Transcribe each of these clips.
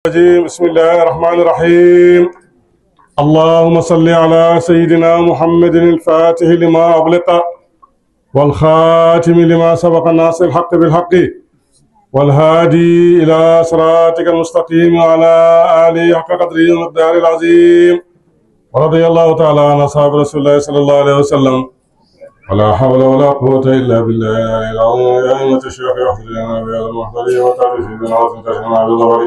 بسم الله الرحمن الرحيم. اللهم صل على سيدنا محمد الفاتح لما أغلق والخاتم لما سبق الناصر الحق بالحق والهادي إلى صراطك المستقيم وعلى آله حق قدره ومقداره العظيم. ورضي الله تعالى عن أصحاب رسول الله صلى الله عليه وسلم. ولا حول ولا قوة إلا بالله العظيم. يا أئمة الشيخ يحضر لنا بهذا المحضر وتعرف بنا وزن تشهنا بالظهر.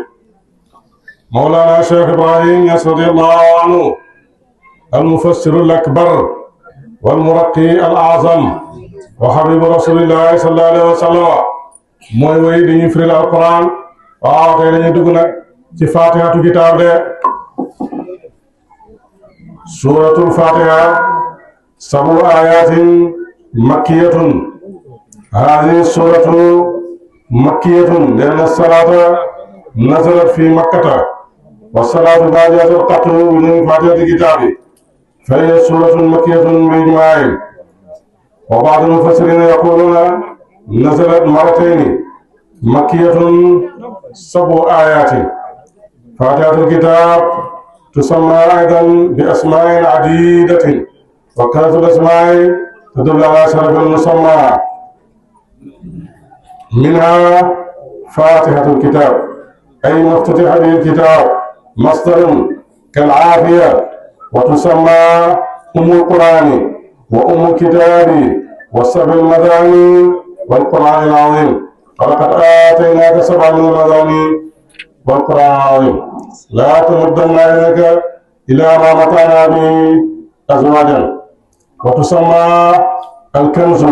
مولانا الشيخ إبراهيم ياس رضي الله عنه المفسر الأكبر والمرقي الأعظم وحبيب رسول الله صلى الله عليه وسلم mooy woy dañuy firil alquran. waaw tey dañuy dugg nag ci fatihatu kitaab de suratul fatiha sabu ayatin makkiyatun. hadihi suratu makkiyatun lianna salata nazalat fi makkata wa salatu badiyatu qattu min fatihati kitaabi fa hiya suratun makkiyatun bi ijma'in. wa ba'd al-mufassirin yaquluna نزلت مرتين مكية 7 آيات. فاتحة الكتاب تسمى أيضا بأسماء عديدة وكانت الأسماء تدل على شرف المسمى منها فاتحة الكتاب أي مفتتح به الكتاب مصدر كالعافية وتسمى أم القرآن وأم الكتاب والسبع المثاني والقرآن العظيم. ولقد آتيناك 7 من المثاني والقرآن العظيم. لا تمدن عينك إلى ما متعنا به أزواجا. وتسمى الكنز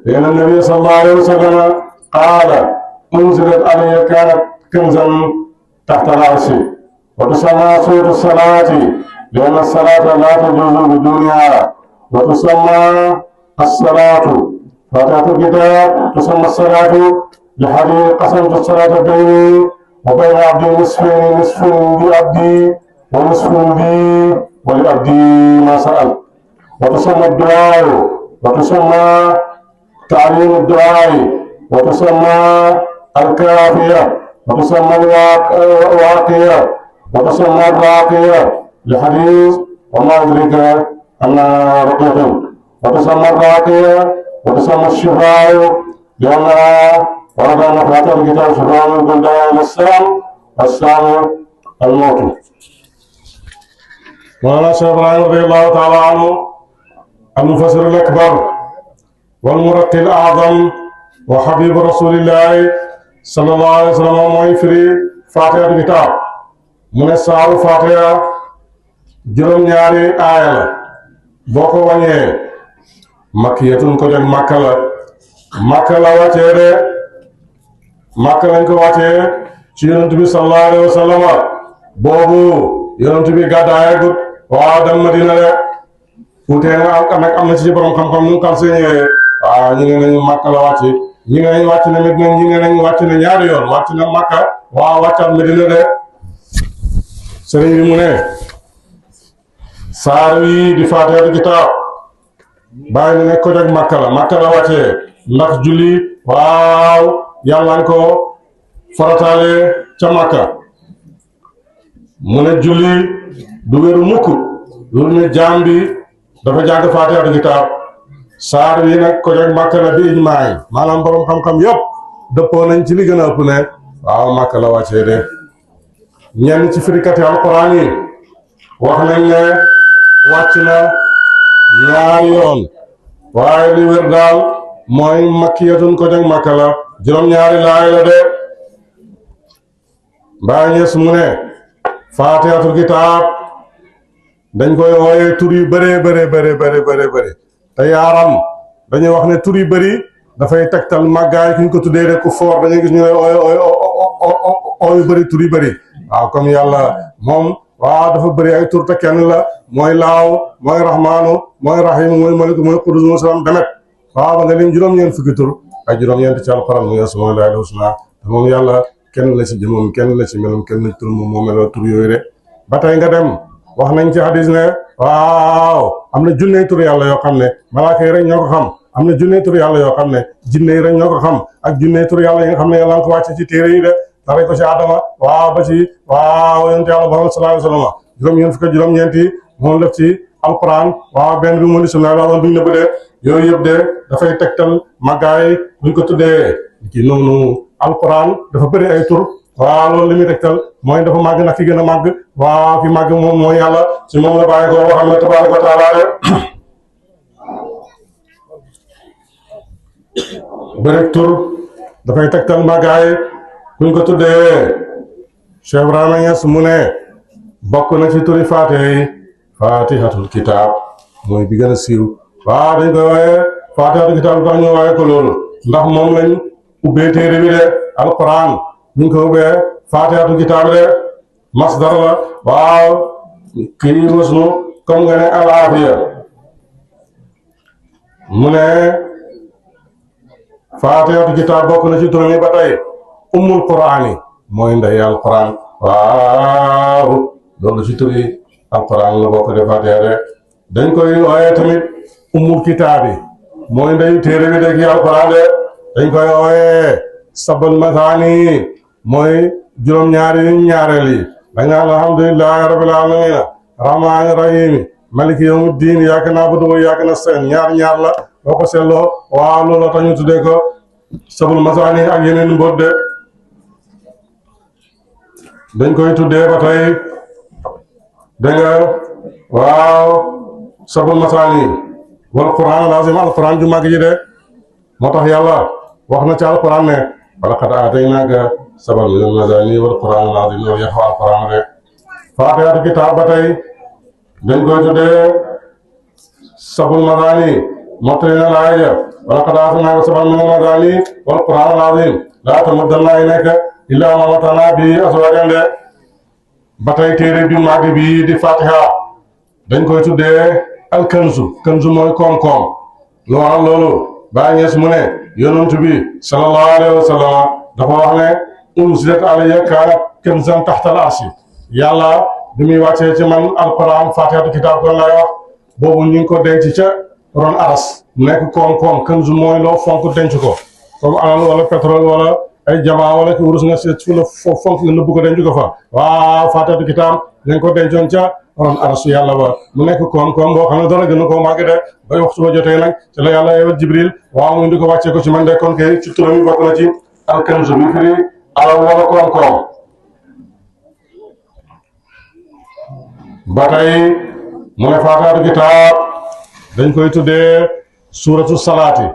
لأن النبي صلى الله عليه وسلم قال أنزلت علي كانت كنزا تحت رأسي. وتسمى سورة الصلاة لأن الصلاة لا تجوز بدونها. وتسمى الصلاة فاتحة الكتاب تسمى الصلاة لحديث قسمت الصلاة بيني وبين عبدي نصفين، نصف لعبدي ونصف لي ولعبدي ما سأل. وتسمى الدعاء وتسمى تعليم الدعاء وتسمى الكافية وتسمى الواقية وتسمى الراقية لحديث وما أدرك أنها رقية. وتسمى الراقية وتسمى الشفاء لأنها ورد أن فاتحة الكتاب شفاء من كل داء إلى السام الموت. مولانا الشيخ إبراهيم رضي الله تعالى عنه المفسر الأكبر والمرقي الأعظم وحبيب رسول الله صلى الله عليه وسلم mooy firi fatiha kitaab mu ne saaru fatiha juróom-ñaari aaya la boo ko wàññee makkiyatun ko jag makka la wàccee de makka lañ ko wàccee ci yonent bi sallallahu alayhi wa sallam. boobu yonent bi gàddaayagut waaw dem Madina de utee nga am na ci borom xam-xam nu kan see ñëwee waaw ñi ne nañu makka la wàcce ñi ne nañ wàcc na Medina ñi ne nañ wàcc na ñaari yoon wàcc na makka waaw wàccaat Medina de. sëriñ bi mu ne saar wi di faatihatul kitaab bàyyi na ne ko jag makka la wàccee ndax julli waaw yàlla nga ko farataale ca makka. mu ne julli du wéru mukk loolu ne jaam bi dafa jàng faatihatul kitaab. saar wi nag ko jag makka la bi ijmaa yi maanaam borom xam-xam yëpp dëppoo nañ ci li gën a ëpp ne waaw makka la wàccee de. ñenn ci firikati alquran yi wax nañ ne wàcc na ñaari yoon waaye li wér daal mooy makkiyatun ko jag makka la juróom-ñaari laay la de. Baay Ñas mu ne faatihatul kitaab dañ koy wooyee tur yu bëree bëri te yaaram dañuy wax ne tur yu bëri dafay tegtal màggaay fi ñu ko tuddee rek ku foor dañuy gis ñu ne yu bëri tur yu bëri waaw comme yàlla moom waaw dafa bëri ay tur te kenn la mooy laaw mooy rahmaanu mooy rahiim mooy malik mooy qudus mooy salaam demet waaw ba nga lim juróom-ñeent fukki tur ay juróom-ñeent ci alxuraan muy asmaa'ul husna te moom yàlla kenn la ci jëmam kenn la ci melam kenn la ci tur moom moo meloo tur yooyu de. ba tey nga dem wax nañ ci hadis ne waaw am na junney tur yàlla yoo xam ne malaaka yi rek ñoo ko xam am na junney tur yàlla yoo xam ne jinne yi rek ñoo ko xam ak junney tur yàlla yi nga xam ne yàlla nga ko wàcce ci téere yi de dara ko ci Adama waaw ba ci waaw yonent Yàlla Muhammad sallallahu alayhi wa sallam juróom-ñeent fukk juróom-ñeenti moom def ci alquran waaw benn bi mu di sunna la duñ la bëggee yooyu yëpp de dafay tegtal màggaay buñ ko tuddee ci noonu alquran dafa bëri ay tur waaw loolu li muy tegtal mooy dafa màgg nag ki gën a màgg waaw ki màgg moom mooy yàlla si moom la bàyyi ko waxam ne tabaaraka wa taala bëri tur dafay tegtal màggaay kuñ ko tuddee Cheikh Ibrahima Niass mu ne bokk na ci turi faatiha yi faatihatul kitaab mooy bi gën a siiw waaw dañ koy wooyee faatihatul kitaab lu tax ñu wooyee ko loolu ndax moom lañ ubbee téere bi de alquran ñu ko ubbee faatihatul kitaab de masdar la waaw kii wasnu comme nga ne alaafiya mu ne faatihatul kitaab bokk na ci turam yi ba tey ummul quraan yi mooy ndey alquran waaw loolu ci turi alquran la bokk de faatiha de dañ koy wooyee tamit ummul kitaab yi mooy ndeyu téere bi de ki alquran de dañ koy wooyee sabal masaani mooy juróom-ñaari ñaareel yi da nga alhamdulillahi rabbil alamin rahmaani rahim maliki yawmi diin iyyaka na'budu wa iyyaka nasta'in ñaar la boo ko seetloo waaw loolu tax ñu tuddee ko sabal masaani ak yeneen mbóot de dañ koy tuddee ba tey dégg nga waaw sabal masaani wal quran lazim alquran ju màgg ji de moo tax yàlla wax na ci alquran ne walaqad aataynaaka sab'an minal masaani wal quran lazim yow yax alquran de faatihatu kitaab ba tey dañ koy tuddee sabal masaani mottali na laaya ja walaqad aataynaaka sab'an minal masaani wal quran lazim laa tamuddanna aynayka illaa maa mata'naa bihi azwaajan de ba tey téere bi màgg bi di fatiha dañ koy tuddee alkanzu kanzu mooy koom-koom lu waral loolu Baay Ñas mu ne yonent bi sallallahu alayhi wa sallam dafa wax ne unzilat alayya kaanat kanzan taxtal arsi yàlla bi muy wàccee ci man alquran fatihatu kitaab kon lay wax boobu ñu ngi ko denc ca ron aras nekk koom-koom kanzu mooy loo fonk denc ko comme alal wala pétrole wala ay jamaa wala ki wurus nga seet fu la fonk nga nëbb ko denc ko fa waaw fatihatu kitaab dañ ko dencoon ca ron arasu yàlla ba mu nekk koom-koom boo xam ne dara gën a koo màgg de bay waxtu ba jotee nag ci la yàlla yewat jibril waaw mu indi ko wàccee ko ci man de kon kay ci turam yi bokk na ci alkanzu bi firi alal wala koom-koom ba tey mu ne faataatu kitaab dañ koy tuddee suuratu salaati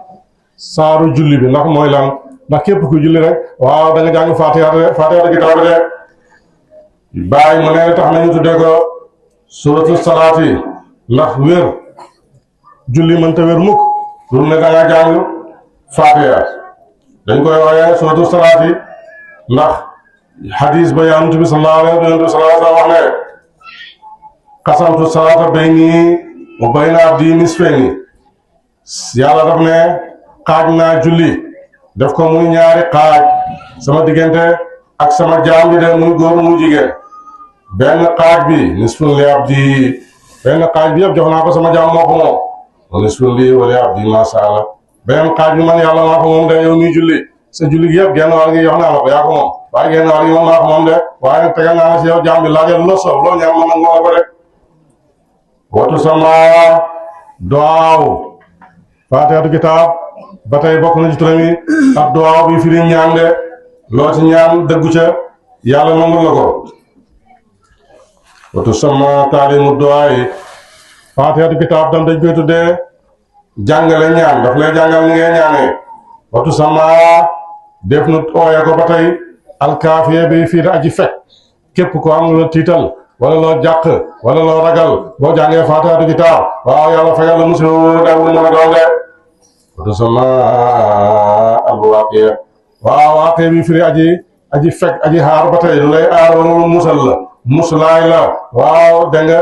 saaru julli bi ndax mooy lan ndax képp ku julli rek waaw da nga jàng faataatu kitaab de bàyyi mu ne tax nañu tuddee ko suuratu salaati ndax wér julli mënta wér mukk lu ne da nga jàng faatiha dañ koy wooyee suuratu salaati ndax hadis ba yonent bi sallallahu alayhi wa sallam wax ne qasamtu salaata bayni wa bayna abdi nisfayni yàlla daf ne xaaj naa julli def ko muy ñaari xaaj sama diggante ak sama jaam bi de muy góor muy jigéen benn xaaj bi nisfun li abdi benn xaaj bi yëpp jox naa ko sama jaam moo ko moom wa nisfun li wa li abdi ma sha Allah benn xaaj bi man yàlla maa ko moom de yow miy julli sa julli gi yëpp genn wàll gi jox naa la ko yaa ko moom waaye genn wàll gi moom maa ko moom de waaye nag tegal naa la si yow jaam bi laajal lu la soob loo ñaan ma nag moo ko rek watu sama duwaaw faatihatu kitaab ba tey bokk na ci turam yi ak duwaaw bi firi ñaan de loo ci ñaan dëggu ca yàlla nangul la ko watu sama taalimu duwaay faatihatu kitaab tam dañ koy tuddee jàngale ñaan daf lay jàngal ni ngay ñaanee watu sama def nu ooye ko ba tey alkaafiye bi firi aji fekk képp ko am lu la tiital wala loo jàq wala loo ragal boo jàngee faatihatu kitaab waaw yàlla fegal la musiba daw mën a doon de watu sama alwaaqiya waaw waaqiya bi firi aji fekk aji xaar ba tey lu lay aar wala lu musal la musulaay la waaw da nga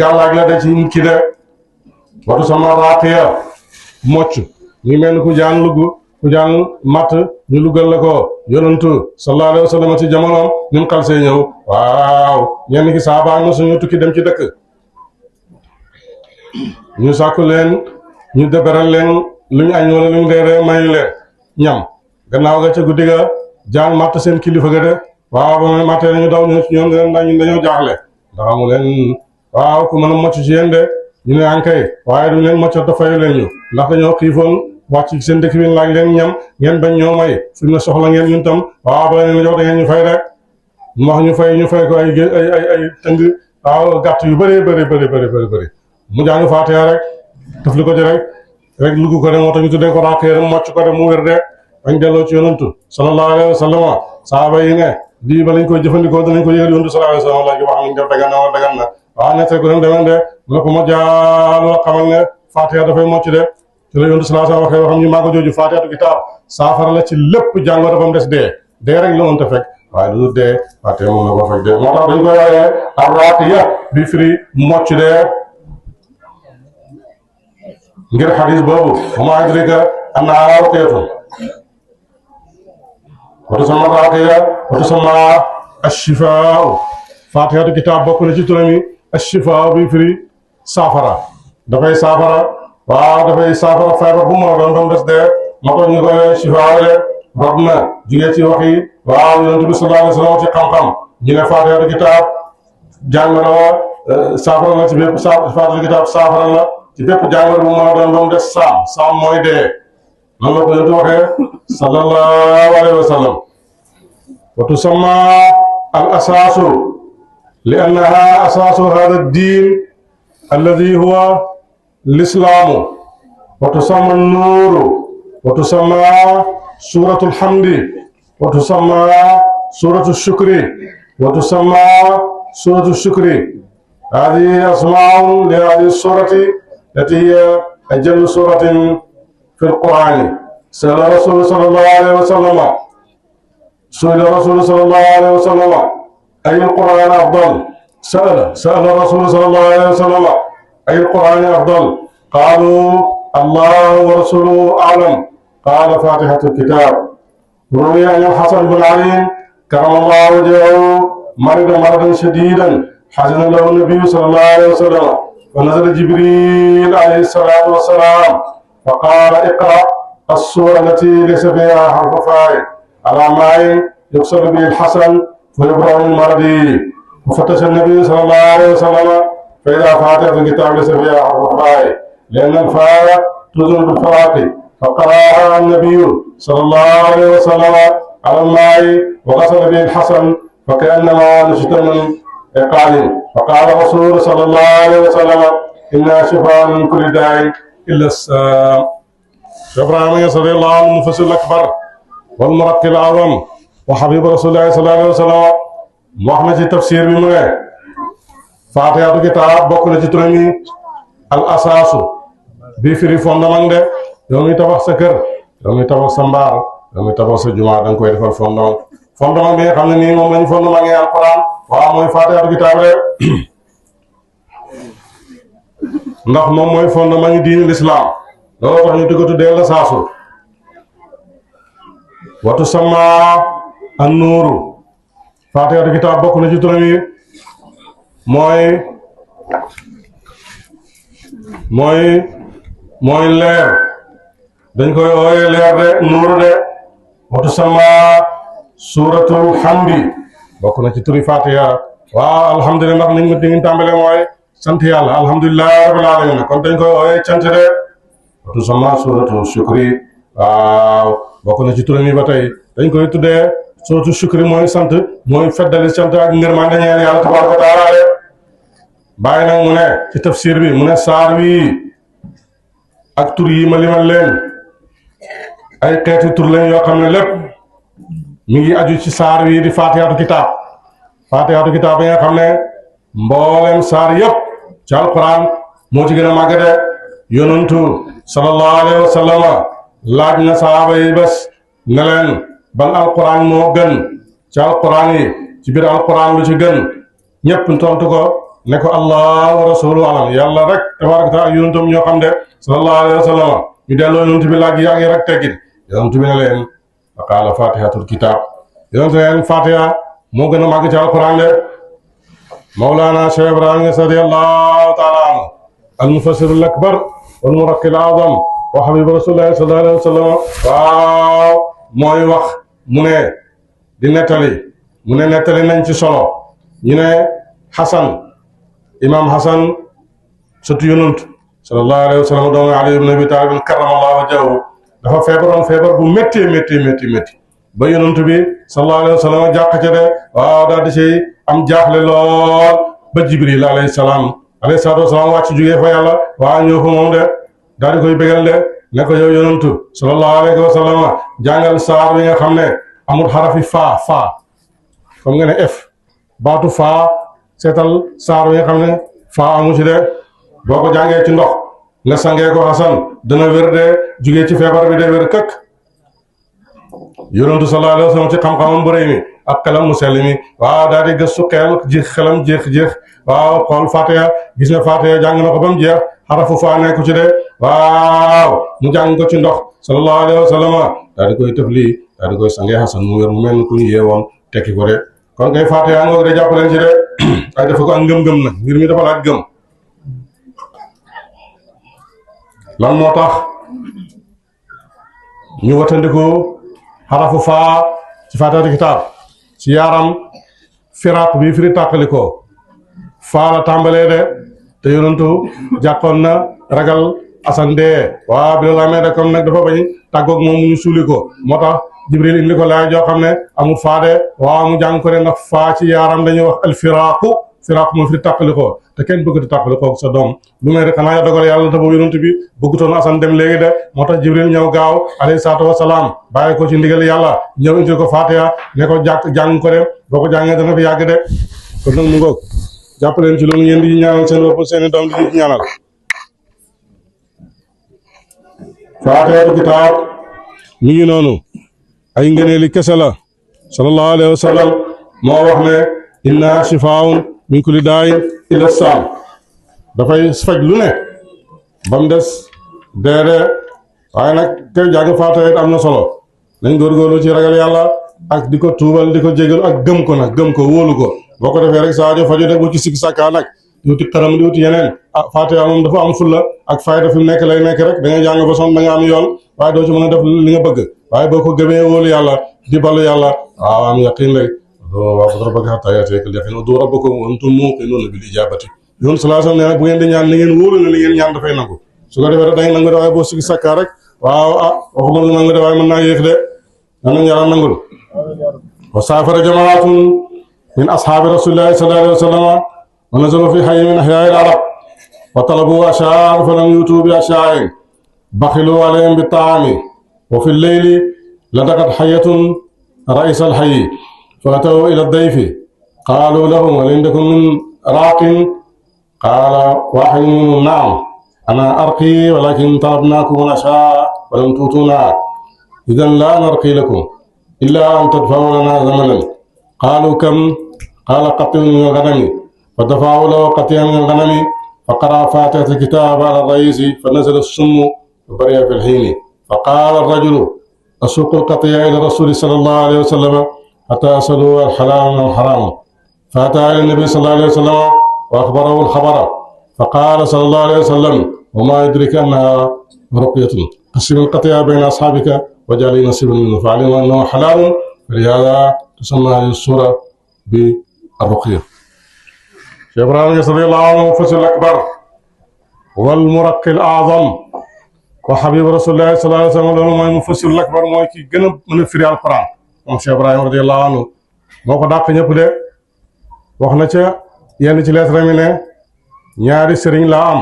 gàllaaj la da ci nit ki de watu sama raaqiya mocc ngi mel ni ku jaan lugg ku jaan matt ñu lugal la ko yonantu sallallahu alayhi wa sallam ci jamonoom ñu xal see ñëw waaw ñenn ki saabaa na suñu tukki dem ci dëkk ñu sàkku leen ñu deberal leen luñ añ wala luñ reere mayu leen ñam gannaaw ga ca guddi ga jaan matt seen kilifa ga de waaw ba mu mattee nañu daw ñoom ñun dañoo jaaxle ndax amu leen waaw ku mën a mocc ci yéen de ñu ne ankay waaye duñ leen mocc dafay leen ñu ndax dañoo xiifoon wàcc ci seen dëkk bi laaj leen ñam ngeen bañ ñoo may suñ ne soxla ngeen ñun tam waaw ba leen jox da ngeen ñu fay rek mu wax ñu fay ko ay tëng waaw gàtt yu bëree bëri mu jàng Faatiha rek daf li ko ci rek lugu ko de moo tax ñu tuddee ko raakee mocc ko de mu wér de bañ delloo ci yonantu sallallahu alayhi wa sallam saaba yi ne lii ba lañ koy jëfandikoo danañ ko yëgal yonantu sallallahu alayhi wa sallam laaj wax nañ def dagan na wala dagan na waaw nette ko dem demen de mu ne ko mo jaalu la xamal ne Faatiha dafay mocc de ci la yonantu sallallahu alayhi wa sallam waxee waxam ñu maa ko jooju Faatihatu kitaab saafara la ci lépp jàngoro dafa mu des dee rek la woon te fekk waaye lu dee Faatiha moom la ko fekk dee moo tax dañ koy waxee ar-raaqiya bi firi mocc de ngir xadis boobu wa maa yudrika annahaa ruqyatun wa tusammaa raaqiya wa tusammaa ash-shifaa'u Faatihatu kitaab bokk na ci turam yi ash-shifaa'u bi firi saafara dafay saafara waaw dafay saafara feebar bu mu doon ba mu des dee moo tax ñu koy shifaa'u de rob na jugee ci wax yi waaw Yonent bi sallallahu alayhi wa sallam ci xam-xam ñu ne Faatihatu kitaab jàngoro saafara la ci bépp Faatihatu kitaab saafara la ci bépp jàngoro bu ma doon ba mu des saam mooy dee noonu la ko yonent waxee sallallahu alayhi wa sallam wa tusamma al asaasu li annaha asaasu hada diin alladi huwa lislaamu wa tusamma nuuru wa tusamma suratu lhamdi wa tusamma suratu shukri wa tusamma suratu shukri hadihi asmaa'un li hadihi surati التي هي أجل سورة في القرآن سأل الرسول صلى الله عليه وسلم أي القرآن أفضل سأل الرسول صلى الله عليه وسلم أي القرآن أفضل قالوا الله ورسوله أعلم قال فاتحة الكتاب روي عن الحسن بن علي كرم الله وجهه مرض مرضا شديدا حزن له النبي صلى الله عليه وسلم ونزل جبريل عليه الصلاة والسلام فقال اقرأ السورة التي ليس فيها حرف فاعل على ماء يقصد به الحسن فيبرأ من مرضه وفتش النبي صلى الله عليه وسلم فإذا فاتحة الكتاب ليس فيها حرف فاعل لأن الفاء تزن بالفراق فقرأها النبي صلى الله عليه وسلم على الماء وغسل به الحسن فكأنما نشط من قال فقال الرسول صلى الله عليه وسلم إنها شفاء من كل داء إلا السام. إبراهيم رضي الله عنه المفسر الأكبر والمرقي الأعظم وحبيب رسول الله صلى الله عليه وسلم wax na ci tafsir bi mu ne Faatihatu kitaab bokk na ci turam yi al asaasu bi firi fondement de yow mi tabax sa kër yow mi tabax sa mbaar yow mi tabax sa jumaa da nga koy defal fondement bi nga xam ne nii moom lañ fondement ngi alquran waaw mooy Faatihatu kitaab rek ndax moom mooy fondement ngi diini lislaam loolu tax ñu di ko tuddee la saasu watu sama an nuuru Faatihatu kitaab bokk na ci turam yi mooy leer dañ koy ooyee leer de nuuru de watu sama suuratul hamdi bokk na ci turi Faatiha waaw alhamdulilah ndax niñ ngi tàmbale mooy sant yàlla alhamdulilah rabbil alamin kon dañ koy ooyee cant de watu sama suuratu shukri waaw bokk na ci turam yi ba tey dañ koy tuddee suuratu shukri mooy sant mooy feddali sant ak ngërmande ñeel yàlla tabaaraka wa taala de bàyyi nag mu ne ci tafsir bi mu ne saar wi ak tur yi ma limal leen ay xeeti tur lañ yoo xam ne lépp mi ngi aju ci saar wi di Faatihatu kitaab bi nga xam ne mboolem saar yëpp ci alquran moo ci gën a màgg de yonantu sallallahu alayhi wa sallam laaj na sahaaba yi bés ne leen ban alquran moo gën ci alquran yi ci biir alquran lu ci gën ñëpp tontu ko ne ko allah wa rasuluhu alam yàlla rek tabaraka taala yonantam ñoo xam de sallallahu alayhi wa sallam ñu delloo yonantu bi laaj yaa ngi rek teggin yonantu bi ne leen fa qaala fatihatul kitab yonantu leen fatiha moo gën a màgg ci alquran de mawlana cheikh ibrahim radiyallahu taala anhu al mufassir al akbar wal muraqqi al azam wa habib rasulullah sallallahu alayhi wa sallam waaw mooy wax mu ne di nettali mu ne nettali nañ ci solo ñu ne Xasan imam Xasan sëtu yonent sallallahu alayhi wa sallam doomu Ali ibn Abi Talib karamallahu wajhahu dafa feebaroon feebar bu métti ba yonent bi sallallahu alayhi wa sallam jàq ca de waaw daal di say am jaaxle lool ba Jibril alayhi salaatu wasalaam wàcc jógee fa yàlla waa ñëw fa moom de daal di koy bégal de ne ko yow yonantu sallallahu alayhi wa sallam jàngal saar bi nga xam ne amul xarafi faa comme nga ne f baatu faa seetal saar bi nga xam ne faa amu ci de boo ko jàngee ci ndox nga sangee ko Xasan dana wér de jógee ci feebar bi de wér këkk yonantu sallallahu alayhi wa sallam ci xam-xamam bu rëy mi ak xelam mu sell mi waaw daal di gëstu xelam jeex waaw xool Fatiha gis na Fatiha jàng na ko ba mu jeex xarafu faa nekku ci de waaw mu jàng ko ci ndox sallallahu alayhi wa sallam daal di koy tëfli daal di koy sangee Xasan mu wér mu mel ni ku ñu yeewoon tekki ko de kon kay Fatiha ngoog de jàppaleen ci de ay dafa ko ak ngëm-ngëm na mbir mi dafa laaj gëm lan moo tax ñu watandiku xarafu faa ci Faatihatul kitaab ci yaaram firaaq bi firi tàqalikoo faa la tàmbalee de te yonentu jàppoon na ragal Asan dee waaw bi loolu amee de comme nag dafa bañ tàggoog moom mu ñu suuli ko moo tax Jibril indi ko laay joo xam ne amul faa de waaw mu jàng ko ne ndax faa ci yaaram dañuy wax al firaaqu moo firi tàqalikoo te kenn bëgg di tàqalikoo sa doom lu may rek xanaa dogal yàlla te boobu yonent bi bëggutoon Asan dem léegi de moo tax Jibril ñëw gaaw alayhi salaatu wasalaam bàyyi ko ci ndigal yàlla ñëw indi ko Fatiha ne ko jàng ko de boo ko jàngee dana fi yàgg de kon nag mu ngoog jàpp leen ci loolu ngeen di ñaanal seen bopp seeni doom di ci ñaanal Faatihatul kitaab mi ngi noonu ay ngëneeli kese la sallallahu alayhi wa sallam moo wax ne inna shifaa'un min kulli daa'in illa saam dafay faj lu ne ba mu des deede waaye nag kay jàng Faatiha it am na solo nañ góorgóorlu ci ragal yàlla ak di ko tuubal di ko jégal ak gëm ko nag gëm ko wóolu ko boo ko defee rek saajo faju de bu ci sikki sàkkaa nag di wuti xaram di wuti yeneen Faatiha moom dafa am fulla ak fayda fi mu nekk lay nekk rek da ngay jàng ba son da nga am yoon waaye doo ci mën a def li nga bëgg waaye boo ko gëmee wóolu yàlla di ballu yàlla waaw am yaqin rek wa'budu rabbaka hattaa ya'tiyakal yaqiin ud'uu rabbakum wa antum muuqinuuna bil ijaabati yoon sallallahu alayhi wa sallam nee na bu ngeen di ñaan li ngeen wóolu ne li ngeen ñaan dafay nangu su ko defee rek dañ nangu de waaye boo sikki sàkkaa rek waaw waxuma la nangu de waaye mën naa yéex de nañ yàlla nangul wa saafara jamaatun min ashaabi rasulillahi sallallahu alayhi wa sallam wa nazalu fi hayyin min ahyaa'il arab wa talabu ashyaa'an falam yu'tuu bi ashyaa'in baxiluu alayhim bit-ta'aami wa fi lleyli ladaqat hayyatun ra'isa al-hayyi fa ataw ila ad-dayfi qaaluu lahum hal indakum min raaqin qaala waahidun minhum na'am ana arqii walaakin talabnaakum al-ashyaa'a wa lam tu'tuunaa idhan laa narqii lakum illaa an tadfa'uu lanaa thamanan qaaluu kam qaala qati'un min al-ghanami فدفعوا له قطيعا من الغنم فقرأ فاتحة الكتاب على الرئيس فنزل السم فبرئ في الحين فقال الرجل أسوق القطيع إلى الرسول صلى الله عليه وسلم حتى أسألوا الحلال من الحرام فأتى إلى النبي صلى الله عليه وسلم وأخبره الخبر فقال صلى الله عليه وسلم وما يدرك أنها رقية قسم القطيع بين أصحابك وجعل نصيبا منه فعلم أنه حلال فلهذا تسمى هذه السورة بالرقية Cheikh Ibrahima Niass radiyallahu anhu mufassir al-akbar wal muraqqi al-a'zam wa habibu rasulillahi sallallahu alayhi wa sallam loolu mooy mufassir al-akbar mooy ki gën a mën a firi alquran moom Cheikh Ibrahima radiyallahu anhu moo ko dàq ñëpp de wax na ca yenn ci lettre mi ne ñaari sëriñ laa am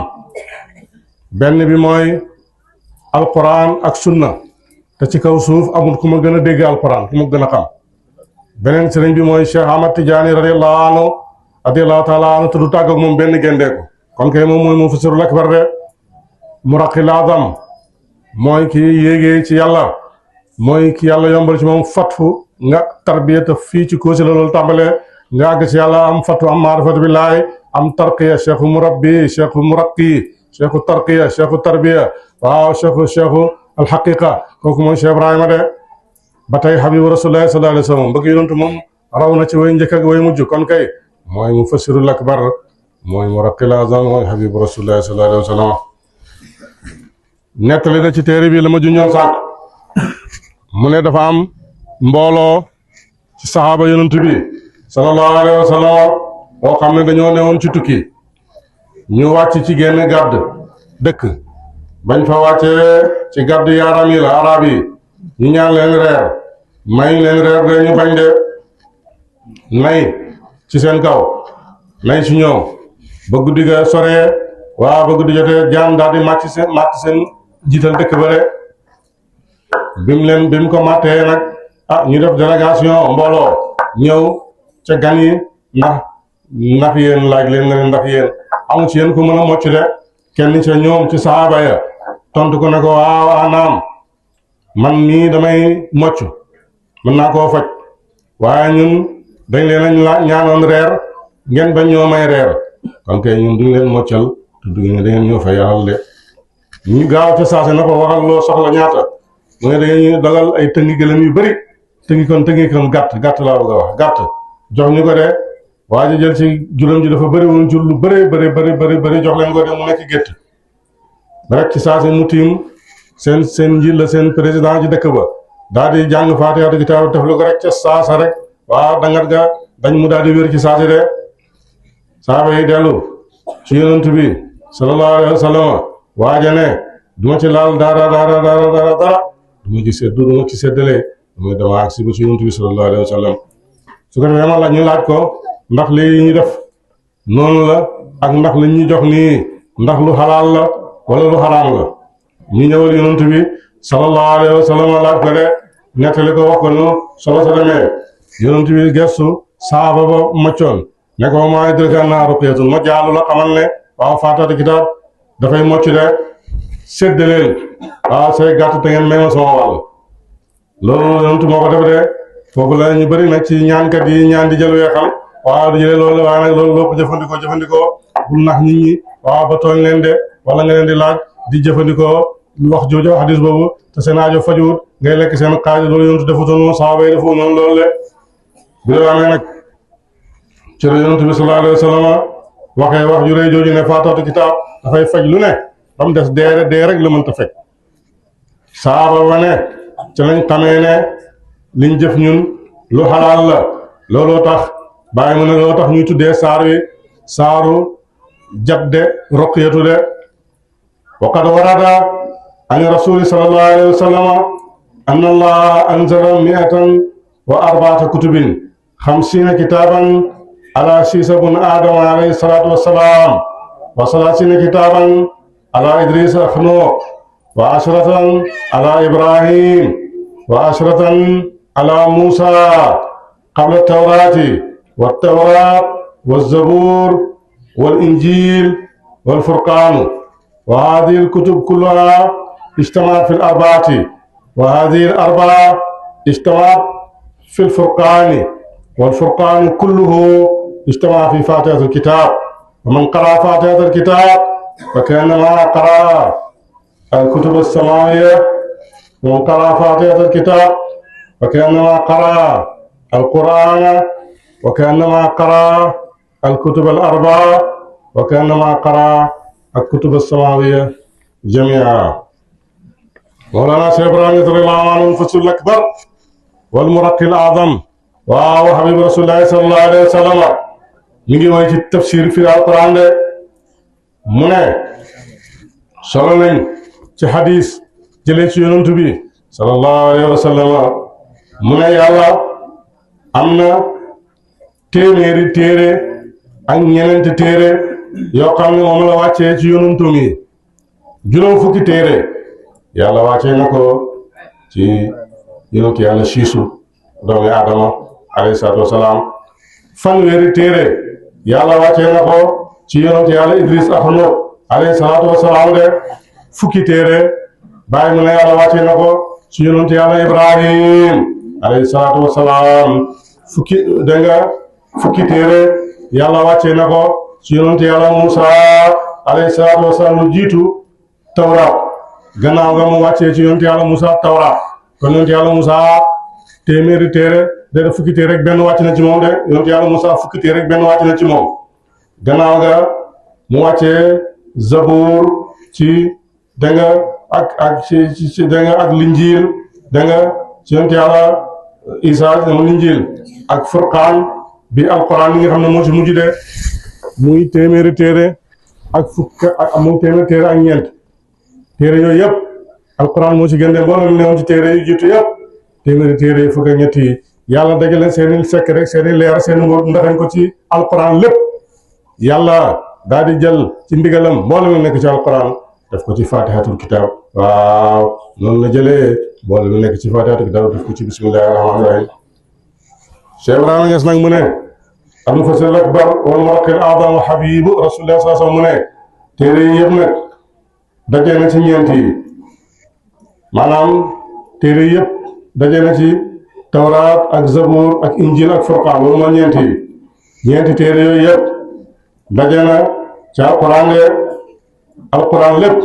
benn bi mooy alquran ak sunna te ci kaw suuf amul ku ma gën a dégg alquran ku ma gën a xam beneen sëriñ bi mooy Cheikh Ahmad Tidiane radiyallahu anhu taala anu te du tàggoog moom benn gendeeku kon kay moom mooy mufassirul akbar de muraqil azam mooy ki yéegee ci yàlla mooy ki yàlla yombal ci moom fatfu nga tarbiyata fii ci koosi la loolu tàmbalee nga àgg ci yàlla am fatfu am maarifatu billaahi am tarqiya cheikhu murabbi cheikhu muraqi cheikhu tarqiya cheikhu tarbiya waaw cheikhu alxaqiqa kooku mooy Cheikh Ibrahima de ba tey habibu rasulillahi sallallahu alayhi wa sallam bëgg yonentu moom raw na ci way njëkk ak way mujj kon kay mooy mufassirul akbar mooy muraqqil azam mooy habibu rasulillahi sallallahu alayhi wa sallam nettali na ci téere bi la ma junjoon sànq mu ne dafa am mbooloo ci saxaaba yonent bi sallallahu alayhi wa sallam boo xam ne dañoo newoon ci tukki ñu wàcc ci genn gàdd dëkk bañ fa wàccee ci gàdd yaaram yi la arab yi ñu ñaan leen reer may leen reer de ñu bañ de nay ci seen kaw nay ci ñoom ba guddi ga soree waa ba guddi jotee jaan daal di màtt seen jiital dëkk ba de bi mu ko màttee nag ñu def délégation mbooloo ñëw ca gan yi ndax yéen laaj leen na leen ndax yéen amu ci yéen ko mën a mocc de kenn ca ñoom ci saaba ya tontu ko ne ko waaw naam man nii damay mocc mën naa koo faj waaye ñun dañ leen a ñaanoon reer ngeen bañ ñoo may reer kon kay ñun duñ leen moccal te du ngeen da ngeen ñoo fa yaral de ñu gaaw ca saase na ko waxal loo soxla ñaata mu ne dañuy dogal ay tëngi gëlëm yu bëri tëngi kon gàtt laa bëgg a wax gàtt jox ñu ko de waa ji jël ci juróom ji dafa bëri woon jur lu bëri jox leen ko de mu nekk gétt rek ci saase mu tiim seen njiit la seen président ci dëkk ba daal di jàng faatiha kitaab def lu ko rek ca saasa rek waaw dangat ga dañ mu daal di wér ci saasi de saaba yi dellu ci yonent bi sallallahu alayhi wa sallam waaja ne duma ci laal dara duma ci séddale muy dama ak si ba ci yonent bi sallallahu alayhi wa sallam su ko defee ma ñu laaj ko ndax lii ñu def noonu la ak ndax liñ ñu jox nii ndax lu xalaal la wala lu xaraam la ñu ñëwal yonent bi sallallahu alayhi wa sallam laaj ko de nettali ko wax ko nu solo sa demee yonent bi gestu saaba ba moccoon ne ko maa adraaka annahaa ruqyatun ma jaalu la xamal ne waaw faatati kitaab dafay mocc de séddaleel waaw say gàtt te ngeen may ma sama wàll loolu yonent moo ko def de foofu la ñu bëri nag ci ñaankat yi ñaan di jël weexal waaw di jëlee loolu waaye nag loolu loo ko jëfandikoo bul nax nit ñi waaw ba tooñ leen de wala nga leen di laaj di jëfandikoo wax jooju hadis boobu te seen aajo fajuwut ngay lekk seen xaaj loolu yonent defutoon noonu saaba yi defu noonu loolu de bi loolu amee nag ci la yonent bi sallallahu alayhi wa sallam waxee wax ju rëy jooju ne faatatu kitaab dafay faj lu ne ba mu des dee rek la mënta fekk saaba ba ne ci lañ xamee ne liñ jëf ñun lu xalaal la looloo tax bàyyi mu ne looloo tax ñuy tuddee saar wi saaru jadde ruqyatu de wa qad warada an rasuli sallallahu alayhi wa sallam anna allaha anzala mi'atan wa arba'ata kutubin 50 kitaban ala Siisa bun Aadama alayhi salaatu wa salaam wa 30 kitaban ala Idrisa Xanooq wa 10 ala Ibrahim wa 10 ala Muusa qabla tawraati wa tawraat wa zabuur wal injiil wal furqaan wa haadihi al-kutub kulluhaa ijtamaat fi al-arba'ati wa haadihi al-arba'a ijtamaat في الفرقان والفرقان كله اجتمع في فاتحة الكتاب ومن قرأ فاتحة الكتاب فكأنما قرأ الكتب السماوية ومن قرأ فاتحة الكتاب فكأنما قرأ القرآن وكأنما قرأ الكتب الأربعة وكأنما قرأ الكتب السماوية جميعا. مولانا شيخ إبراهيم رضي الله عنه المفسر الأكبر والمرقي الأعظم وحبيب رسول الله صلى الله عليه وسلم mi ngi woy ci tafsir fi alquran de mu ne solo nañ ci hadis jëlee ci yonent bi sallallahu alayhi wa sallam mu ne yàlla am na téeméeri téere ak ñeneenti téere yoo xam ne moom la wàccee ci yonentum yi juróom fukki téere yàlla wàccee na ko ci yonent yàlla siisu doomi Adama alayhi salaatu wasalaam fanweeri téere yàlla wàccee na ko ci yonent yàlla Idris Axno alayhi salaatu wasalaam de fukki téere bàyyi mu ne yàlla wàccee na ko ci yonent yàlla Ibrahim alayhi salaatu wasalaam fukki téere yàlla wàccee na ko ci yonent yàlla Musa alayhi salaatu wasalaam lu jiitu Tawraat gannaaw nga mu wàccee ci yonent yàlla Musa Tawraat kon yonent yàlla Musa téeméeri téere de fukki téere rek benn wàcc na ci moom de yonent yàlla Musa fukki téere rek benn wàcc na ci moom gannaaw ga mu wàccee Zabuur ci danga ak ci danga ak Linjiil danga ci yonent yàlla Isa mu Injil ak Furqaan bi alquran yi nga xam ne moo ci mujj de muy téeméeri téere ak muy téeméeri téere ak ñeent téere yooyu yëpp alquran moo ci gën de mboolem newoon ci téere yu jiitu yëpp téeméeri téere yi fukk ak ñett yi yàlla dajale seeni sekk rek seeni leer seeni ngóor ndaxañ ko ci alquran lépp yàlla daal di jël ci ndigalam mboolem nekk ci alquran def ko ci fatihatul kitab waaw noonu la jëlee mboolem nekk ci fatihatul kitab def ko ci bismillahi rahmaani rahim Cheikh Ibrahima Niass nag mu ne al mufassir al akbar wal muraqqil a'zam wa habibu rasulillah sallallahu alayhi wa sallam mu ne téere yi yëpp nag dajee na ci ñeent yi maanaam téere yëpp dajee na ci tawraat ak zabur ak injil ak furqaan loolu mooy ñeent yi ñeenti téere yooyu yëpp dajee na ci alquran lépp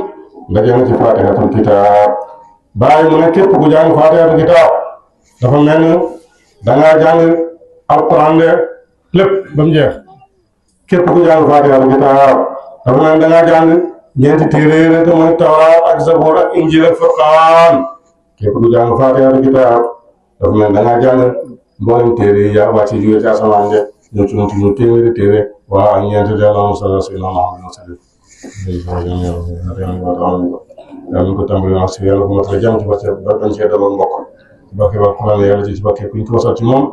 dajee na ci fatihatul kitab bàyyi mu ne képp ku jàng fatihatul kitab dafa mel ni dangaa jàng alquran de lépp ba mu jeex képp ku jàng fatihatul kitab dafa mel ni dangaa jàng ñeenti téere rek mooy tawraat ak zabur ak injil ak furqaan képp ku jàng fatihatul kitab dafa mel ni dangaa jàng mboolem téere yi yaa wàcc jóge ci asamaan de ñoo ci ñoom ñu téeméeri téere waa ak ñeenti de Allahumma salli ala sayyidina Muhammad wa sallim yàlla ko tàmbali naa si yàlla ko matale jàmm ci barke ba dañ cee daloon mbokk ci barke ba Alxuraan yàlla ci barke ku ñu ko wasal ci moom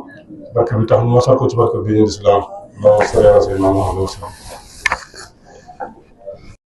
barke bi tax ñu wasal ko ci barke bi ñu islam Allahumma salli ala sayyidina Muhammad wa sallim